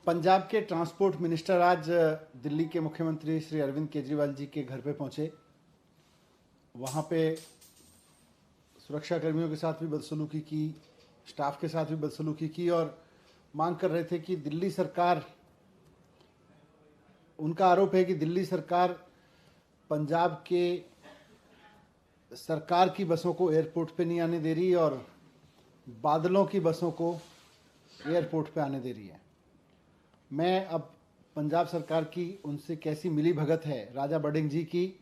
पंजाब के transport minister आज दिल्ली के मुख्यमंत्री श्री अरविंद केजरीवाल जी के घर पे पहुंचे। वहां पे सुरक्षा कर्मियों के साथ भी बदसलूकी की, स्टाफ के साथ भी बदसलूकी की और मांग कर रहे थे कि दिल्ली सरकार, उनका आरोप है कि दिल्ली सरकार पंजाब के सरकार की बसों को एयरपोर्ट पे नहीं आने दे रही और बादलों की बसों को एयरपोर्ट पे आने दे रही है। मैं अब पंजाब सरकार की उनसे कैसी मिली भगत है, राजा बडिंग जी की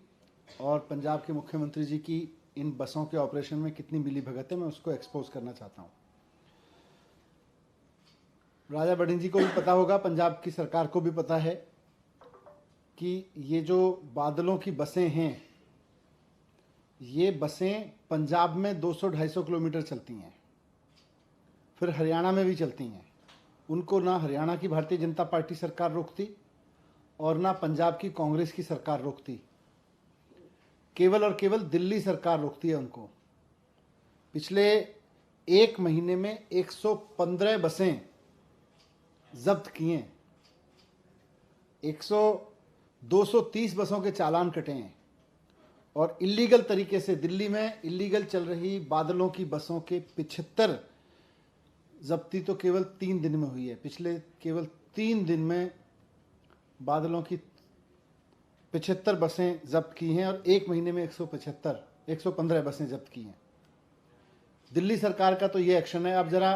और पंजाब के मुख्यमंत्री जी की इन बसों के ऑपरेशन में कितनी मिली भगत है, मैं उसको एक्सपोज करना चाहता हूँ। राजा बडिंग जी को भी पता होगा, पंजाब की सरकार को भी पता है कि ये जो बादलों की बसें हैं, ये बसें पंजाब में 200-250 किलोमीटर चलती हैं, फिर हरियाणा में भी चलती हैं। उनको ना हरियाणा की भारतीय जनता पार्टी सरकार रोकती और ना पंजाब की कांग्रेस की सरकार रोकती, केवल और केवल दिल्ली सरकार रोकती है उनको। पिछले एक महीने में 115 बसें जब्त की हैं, 230 बसों के चालान कटे हैं और इलीगल तरीके से दिल्ली में इलीगल चल रही बादलों की बसों के 75 जब्ती तो केवल 3 दिन में हुई है। पिछले केवल 3 दिन में बादलों की 75 बसें जब्त की हैं और एक महीने में 115 बसें जब्त की हैं। दिल्ली सरकार का तो ये एक्शन है। अब जरा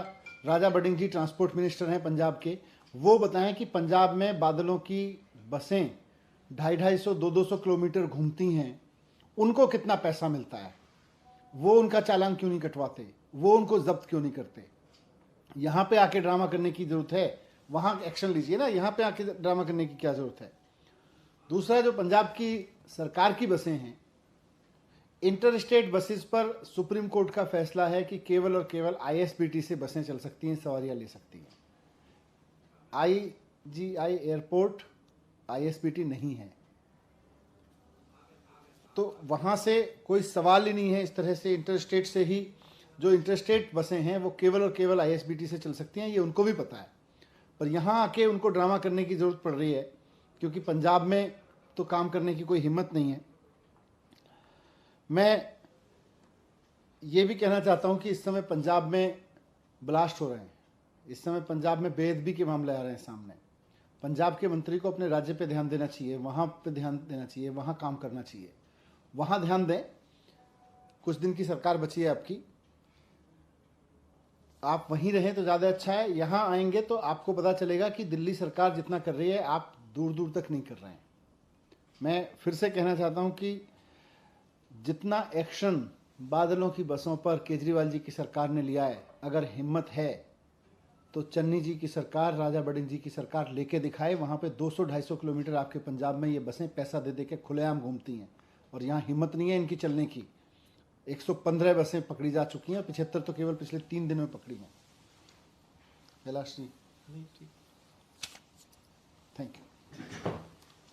राजा बडिंग जी ट्रांसपोर्ट मिनिस्टर हैं पंजाब के, वो बताएं कि पंजाब में बादलों की बसें 250-200 किलोमीटर घूमती हैं, उनको कितना पैसा मिलता है, वो उनका चालान क्यों नहीं कटवाते, वो उनको जब्त क्यों नहीं करते। यहाँ पे आके ड्रामा करने की जरूरत है, वहाँ एक्शन लीजिए ना, यहाँ पे आके ड्रामा करने की क्या जरूरत है। दूसरा, जो पंजाब की सरकार की बसें हैं, इंटर स्टेट बसेस पर सुप्रीम कोर्ट का फैसला है कि केवल और केवल ISBT से बसें चल सकती हैं, सवारियाँ ले सकती हैं। IGI एयरपोर्ट ISBT नहीं है, तो वहाँ से कोई सवाल ही नहीं है। इस तरह से इंटर स्टेट से ही जो इंटरस्टेट बसें हैं वो केवल और केवल ISBT से चल सकती हैं, ये उनको भी पता है। पर यहाँ आके उनको ड्रामा करने की ज़रूरत पड़ रही है क्योंकि पंजाब में तो काम करने की कोई हिम्मत नहीं है। मैं ये भी कहना चाहता हूँ कि इस समय पंजाब में ब्लास्ट हो रहे हैं, इस समय पंजाब में बेअदबी के मामले आ रहे हैं सामने। पंजाब के मंत्री को अपने राज्य पे ध्यान देना चाहिए, वहाँ पे ध्यान देना चाहिए, वहाँ काम करना चाहिए, वहाँ ध्यान दें। कुछ दिन की सरकार बची है आपकी, आप वहीं रहें तो ज़्यादा अच्छा है। यहाँ आएंगे तो आपको पता चलेगा कि दिल्ली सरकार जितना कर रही है आप दूर दूर तक नहीं कर रहे हैं। मैं फिर से कहना चाहता हूँ कि जितना एक्शन बादलों की बसों पर केजरीवाल जी की सरकार ने लिया है, अगर हिम्मत है तो चन्नी जी की सरकार, राजा बडिंग जी की सरकार लेके दिखाए। वहाँ पे 200-250 किलोमीटर आपके पंजाब में ये बसें पैसा दे दे के खुलेआम घूमती हैं और यहाँ हिम्मत नहीं है इनकी चलने की। 115 बसें पकड़ी जा चुकी हैं, 75 तो केवल पिछले 3 दिन में पकड़ी हैं। Kailash ji, thank you.